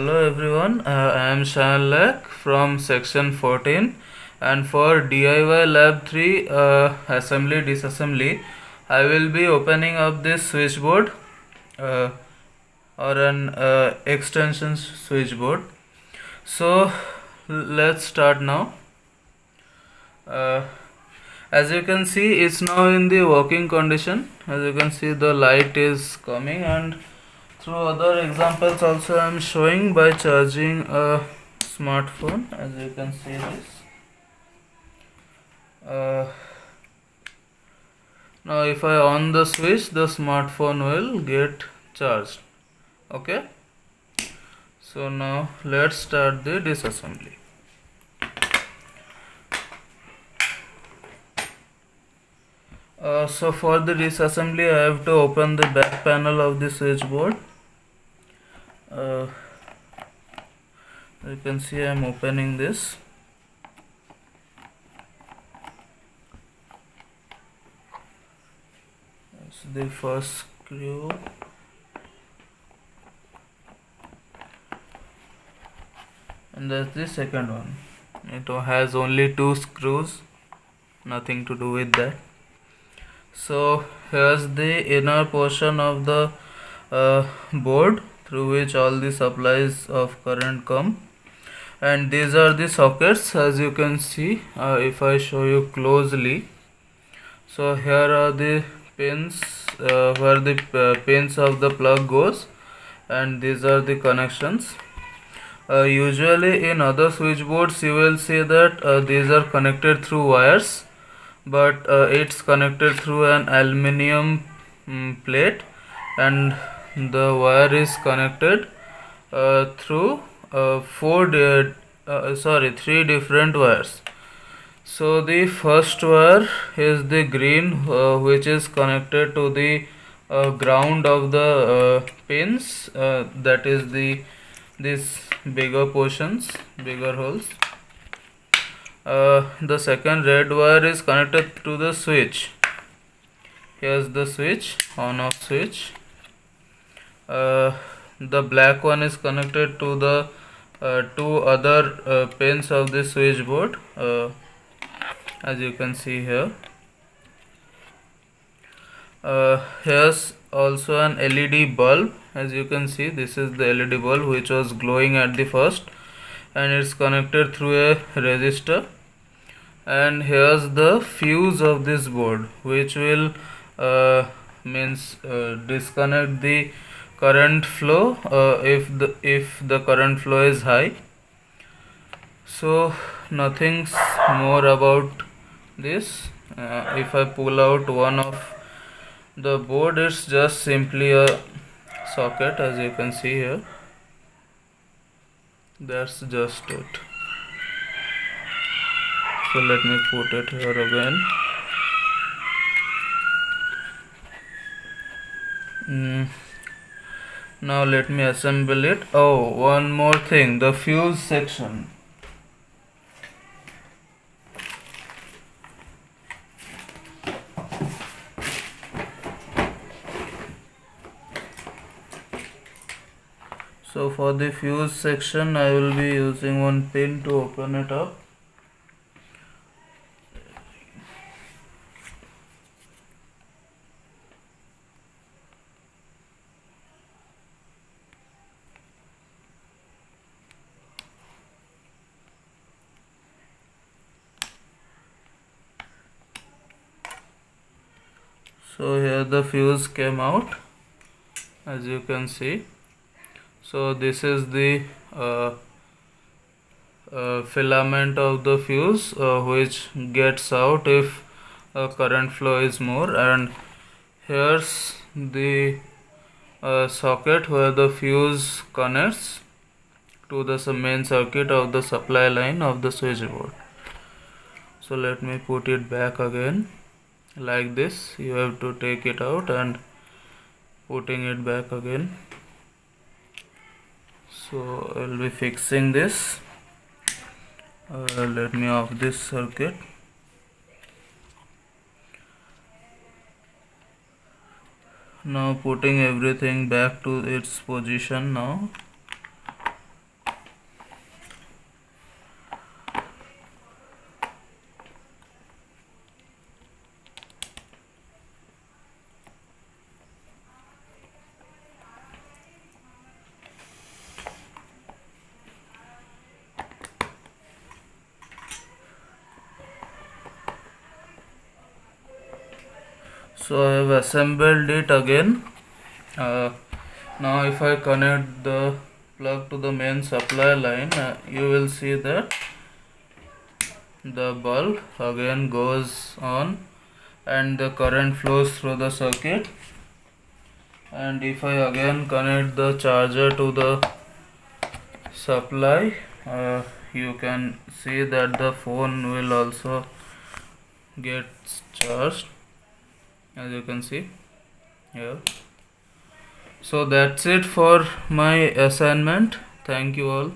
Hello everyone, I am Shanlek from section 14, and for DIY lab 3 assembly disassembly I will be opening up this switchboard uh, or an extension switchboard. So let's start now. Uh, as you can see, it's now in the working condition. As you can see, the light is coming, and through other examples also I am showing by charging a smartphone. As you can see this. Now if I on the switch, the smartphone will get charged. Okay. So now let's start the disassembly. So for the disassembly I have to open the back panel of the switchboard. You can see I am opening this. That's the first screw. And that's the second one. It has only 2 screws, nothing to do with that. So here's the inner portion of the board through which all the supplies of current come, and these are the sockets. As you can see, if I show you closely, so here are the pins where the pins of the plug goes, and these are the connections. Usually in other switchboards you will see that these are connected through wires, but it's connected through an aluminium plate, and the wire is connected through 3 different wires. So the first wire is the green, which is connected to the ground of the pins, that is these bigger portions, bigger holes. The second red wire is connected to the switch. Here's the switch, on off switch. The black one is connected to the 2 other pins of the switchboard, as you can see here. Here's also an LED bulb. As you can see, this is the LED bulb which was glowing at the first, and it's connected through a resistor. And here's the fuse of this board, which will disconnect the current flow if the current flow is high. So nothing's more about this. If I pull out one of the board, it's just simply a socket, as you can see here. That's just it. So let me put it here again. Now let me assemble it. Oh, one more thing, the fuse section. So for the fuse section I will be using one pin to open it up. So here the fuse came out, as you can see. So this is the filament of the fuse, which gets out if current flow is more, and here's the socket where the fuse connects to the main circuit of the supply line of the switchboard. So let me put it back again. Like this, you have to take it out and putting it back again. So I'll be fixing this. Let me off this circuit. Now putting everything back to its position now. So I have assembled it again. Now if I connect the plug to the main supply line, you will see that the bulb again goes on and the current flows through the circuit. And if I again connect the charger to the supply, you can see that the phone will also get charged, as you can see here. So that's it for my assignment. Thank you all.